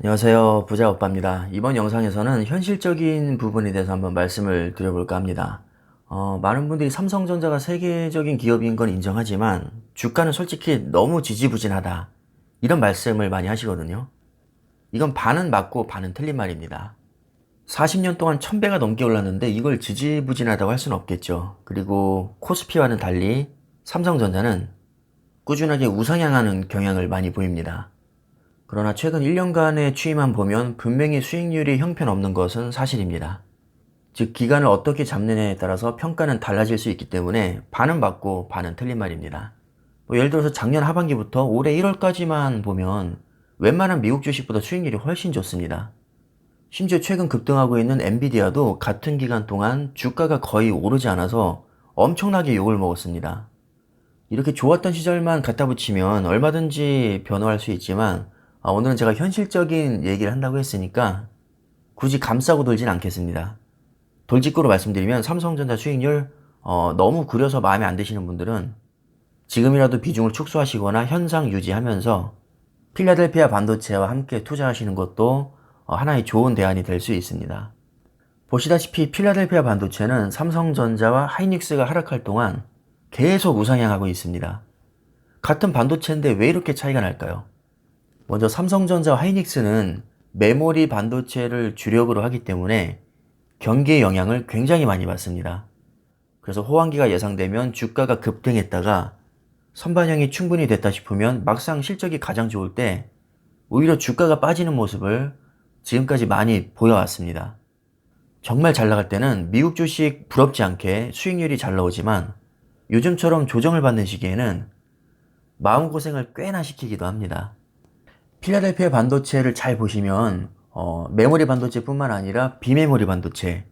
안녕하세요. 부자 오빠입니다. 이번 영상에서는 현실적인 부분에 대해서 한번 말씀을 드려볼까 합니다. 많은 분들이 삼성전자가 세계적인 기업인 건 인정하지만 주가는 솔직히 너무 지지부진하다. 이런 말씀을 많이 하시거든요. 이건 반은 맞고 반은 틀린 말입니다. 40년 동안 1000배가 넘게 올랐는데 이걸 지지부진하다고 할 수는 없겠죠. 그리고 코스피와는 달리 삼성전자는 꾸준하게 우상향하는 경향을 많이 보입니다. 그러나 최근 1년간의 추이만 보면 분명히 수익률이 형편없는 것은 사실입니다. 즉 기간을 어떻게 잡느냐에 따라서 평가는 달라질 수 있기 때문에 반은 맞고 반은 틀린 말입니다. 예를 들어서 작년 하반기부터 올해 1월까지만 보면 웬만한 미국 주식보다 수익률이 훨씬 좋습니다. 심지어 최근 급등하고 있는 엔비디아도 같은 기간 동안 주가가 거의 오르지 않아서 엄청나게 욕을 먹었습니다. 이렇게 좋았던 시절만 갖다 붙이면 얼마든지 변호할 수 있지만 오늘은 제가 현실적인 얘기를 한다고 했으니까 굳이 감싸고 돌진 않겠습니다. 돌직구로 말씀드리면 삼성전자 수익률 너무 구려서 마음에 안 드시는 분들은 지금이라도 비중을 축소하시거나 현상 유지하면서 필라델피아 반도체와 함께 투자하시는 것도 하나의 좋은 대안이 될 수 있습니다. 보시다시피 필라델피아 반도체는 삼성전자와 하이닉스가 하락할 동안 계속 우상향하고 있습니다. 같은 반도체인데 왜 이렇게 차이가 날까요? 먼저 삼성전자와 하이닉스는 메모리 반도체를 주력으로 하기 때문에 경기의 영향을 굉장히 많이 받습니다. 그래서 호황기가 예상되면 주가가 급등했다가 선반영이 충분히 됐다 싶으면 막상 실적이 가장 좋을 때 오히려 주가가 빠지는 모습을 지금까지 많이 보여왔습니다. 정말 잘 나갈 때는 미국 주식 부럽지 않게 수익률이 잘 나오지만 요즘처럼 조정을 받는 시기에는 마음고생을 꽤나 시키기도 합니다. 필라델피아 반도체를 잘 보시면 메모리 반도체뿐만 아니라 비메모리 반도체,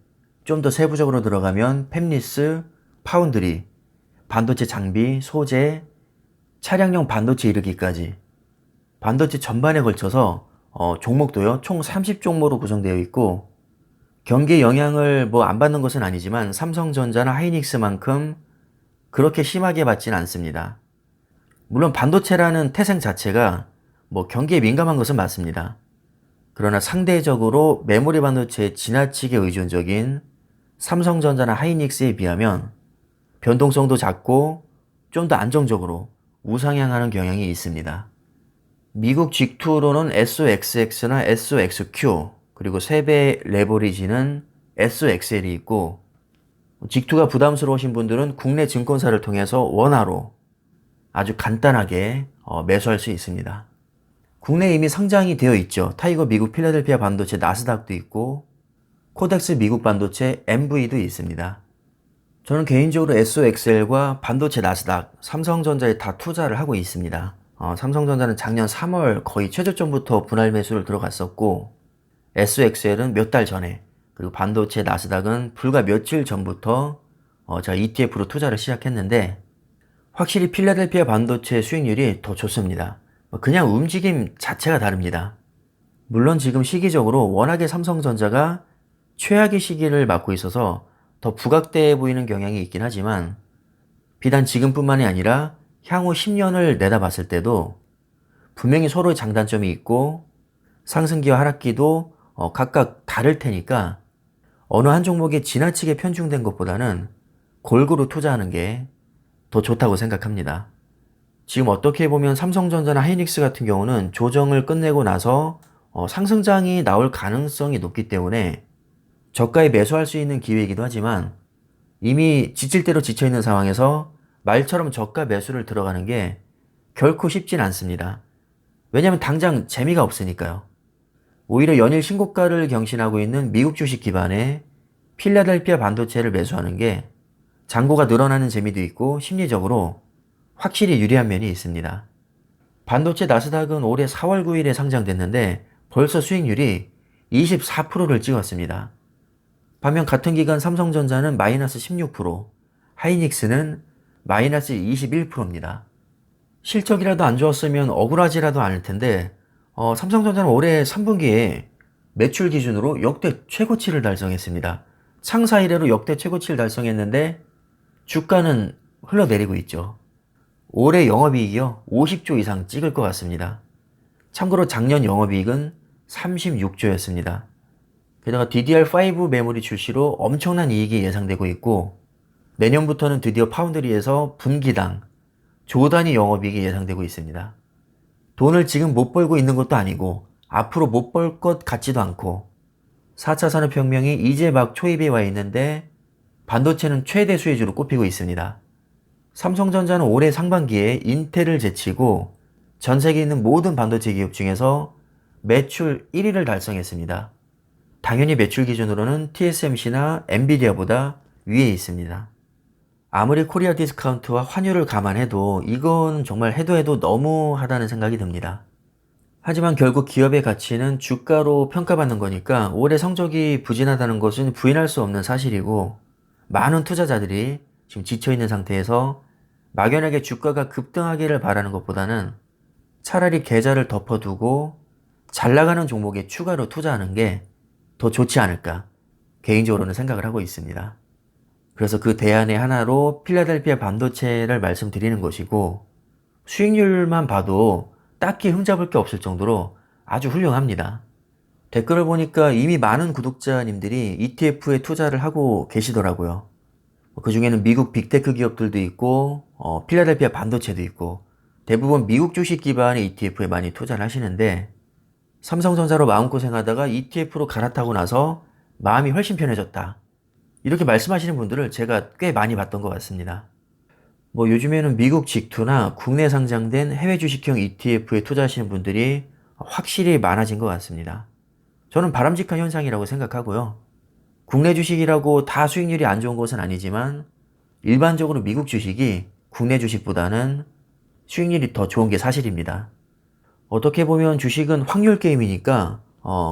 좀 더 세부적으로 들어가면 팹리스, 파운드리, 반도체 장비, 소재, 차량용 반도체 이르기까지 반도체 전반에 걸쳐서 종목도요 총 30종목으로 구성되어 있고 경기에 영향을 안 받는 것은 아니지만 삼성전자나 하이닉스만큼 그렇게 심하게 받지는 않습니다. 물론 반도체라는 태생 자체가 경기에 민감한 것은 맞습니다. 그러나 상대적으로 메모리 반도체에 지나치게 의존적인 삼성전자나 하이닉스에 비하면 변동성도 작고 좀 더 안정적으로 우상향하는 경향이 있습니다. 미국 G2로는 SOXX나 SOXQ 그리고 세배 레버리지는 SOXL이 있고 G2가 부담스러우신 분들은 국내 증권사를 통해서 원화로 아주 간단하게 매수할 수 있습니다. 국내에 이미 상장이 되어 있죠. 타이거 미국 필라델피아 반도체 나스닥도 있고 코덱스 미국 반도체 MV도 있습니다. 저는 개인적으로 SOXL과 반도체 나스닥, 삼성전자에 다 투자를 하고 있습니다. 삼성전자는 작년 3월 거의 최저점부터 분할 매수를 들어갔었고 SOXL은 몇 달 전에 그리고 반도체 나스닥은 불과 며칠 전부터 제가 ETF로 투자를 시작했는데 확실히 필라델피아 반도체 수익률이 더 좋습니다. 그냥 움직임 자체가 다릅니다. 물론 지금 시기적으로 워낙에 삼성전자가 최악의 시기를 맞고 있어서 더 부각돼 보이는 경향이 있긴 하지만 비단 지금뿐만이 아니라 향후 10년을 내다봤을 때도 분명히 서로의 장단점이 있고 상승기와 하락기도 각각 다를 테니까 어느 한 종목에 지나치게 편중된 것보다는 골고루 투자하는 게 더 좋다고 생각합니다. 지금 어떻게 보면 삼성전자나 하이닉스 같은 경우는 조정을 끝내고 나서 상승장이 나올 가능성이 높기 때문에 저가에 매수할 수 있는 기회이기도 하지만 이미 지칠 대로 지쳐있는 상황에서 말처럼 저가 매수를 들어가는 게 결코 쉽진 않습니다. 왜냐하면 당장 재미가 없으니까요. 오히려 연일 신고가를 경신하고 있는 미국 주식 기반의 필라델피아 반도체를 매수하는 게 잔고가 늘어나는 재미도 있고 심리적으로 확실히 유리한 면이 있습니다. 반도체 나스닥은 올해 4월 9일에 상장됐는데 벌써 수익률이 24%를 찍었습니다. 반면 같은 기간 삼성전자는 마이너스 16%, 하이닉스는 마이너스 21%입니다. 실적이라도 안 좋았으면 억울하지라도 않을 텐데 삼성전자는 올해 3분기에 매출 기준으로 역대 최고치를 달성했습니다. 창사 이래로 역대 최고치를 달성했는데 주가는 흘러내리고 있죠. 올해 영업이익이요 50조 이상 찍을 것 같습니다. 참고로 작년 영업이익은 36조였습니다. 게다가 DDR5 메모리 출시로 엄청난 이익이 예상되고 있고 내년부터는 드디어 파운드리에서 분기당 조 단위 영업이익이 예상되고 있습니다. 돈을 지금 못 벌고 있는 것도 아니고 앞으로 못 벌 것 같지도 않고 4차 산업혁명이 이제 막 초입에 와 있는데 반도체는 최대 수혜주로 꼽히고 있습니다. 삼성전자는 올해 상반기에 인텔을 제치고 전 세계에 있는 모든 반도체 기업 중에서 매출 1위를 달성했습니다. 당연히 매출 기준으로는 TSMC나 엔비디아보다 위에 있습니다. 아무리 코리아 디스카운트와 환율을 감안해도 이건 정말 해도 너무하다는 생각이 듭니다. 하지만 결국 기업의 가치는 주가로 평가받는 거니까 올해 성적이 부진하다는 것은 부인할 수 없는 사실이고 많은 투자자들이 지금 지쳐있는 상태에서 막연하게 주가가 급등하기를 바라는 것보다는 차라리 계좌를 덮어두고 잘 나가는 종목에 추가로 투자하는 게 더 좋지 않을까 개인적으로는 생각을 하고 있습니다. 그래서 그 대안의 하나로 필라델피아 반도체를 말씀드리는 것이고 수익률만 봐도 딱히 흠잡을 게 없을 정도로 아주 훌륭합니다. 댓글을 보니까 이미 많은 구독자님들이 ETF에 투자를 하고 계시더라고요. 그 중에는 미국 빅테크 기업들도 있고 필라델피아 반도체도 있고 대부분 미국 주식 기반의 ETF에 많이 투자를 하시는데 삼성전자로 마음고생하다가 ETF로 갈아타고 나서 마음이 훨씬 편해졌다. 이렇게 말씀하시는 분들을 제가 꽤 많이 봤던 것 같습니다. 요즘에는 미국 직투나 국내 상장된 해외 주식형 ETF에 투자하시는 분들이 확실히 많아진 것 같습니다. 저는 바람직한 현상이라고 생각하고요. 국내 주식이라고 다 수익률이 안 좋은 것은 아니지만 일반적으로 미국 주식이 국내 주식보다는 수익률이 더 좋은 게 사실입니다. 어떻게 보면 주식은 확률 게임이니까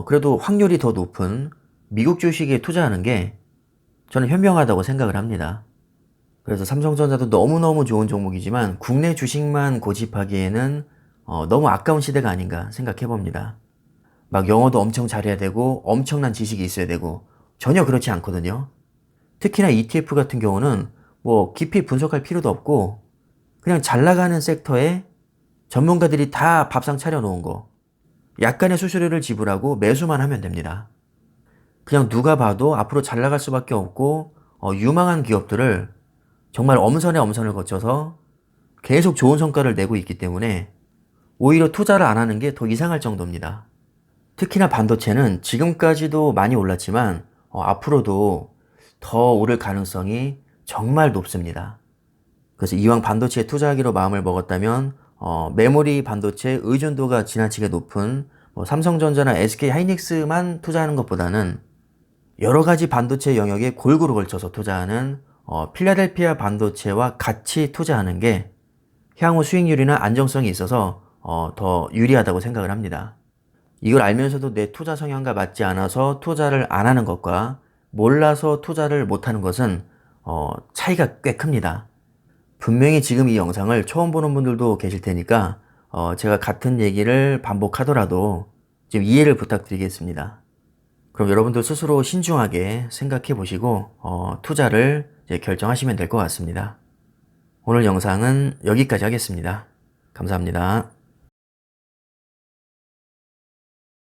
그래도 확률이 더 높은 미국 주식에 투자하는 게 저는 현명하다고 생각을 합니다. 그래서 삼성전자도 너무너무 좋은 종목이지만 국내 주식만 고집하기에는 너무 아까운 시대가 아닌가 생각해 봅니다. 막 영어도 엄청 잘해야 되고 엄청난 지식이 있어야 되고 전혀 그렇지 않거든요. 특히나 ETF 같은 경우는 깊이 분석할 필요도 없고 그냥 잘 나가는 섹터에 전문가들이 다 밥상 차려놓은 거 약간의 수수료를 지불하고 매수만 하면 됩니다. 그냥 누가 봐도 앞으로 잘 나갈 수밖에 없고 유망한 기업들을 정말 엄선에 엄선을 거쳐서 계속 좋은 성과를 내고 있기 때문에 오히려 투자를 안 하는 게 더 이상할 정도입니다. 특히나 반도체는 지금까지도 많이 올랐지만 앞으로도 더 오를 가능성이 정말 높습니다. 그래서 이왕 반도체에 투자하기로 마음을 먹었다면 메모리 반도체 의존도가 지나치게 높은 삼성전자나 SK 하이닉스만 투자하는 것보다는 여러 가지 반도체 영역에 골고루 걸쳐서 투자하는 필라델피아 반도체와 같이 투자하는 게 향후 수익률이나 안정성이 있어서 더 유리하다고 생각을 합니다. 이걸 알면서도 내 투자 성향과 맞지 않아서 투자를 안 하는 것과 몰라서 투자를 못하는 것은 차이가 꽤 큽니다. 분명히 지금 이 영상을 처음 보는 분들도 계실 테니까 제가 같은 얘기를 반복하더라도 좀 이해를 부탁드리겠습니다. 그럼 여러분들 스스로 신중하게 생각해 보시고 투자를 이제 결정하시면 될 것 같습니다. 오늘 영상은 여기까지 하겠습니다. 감사합니다.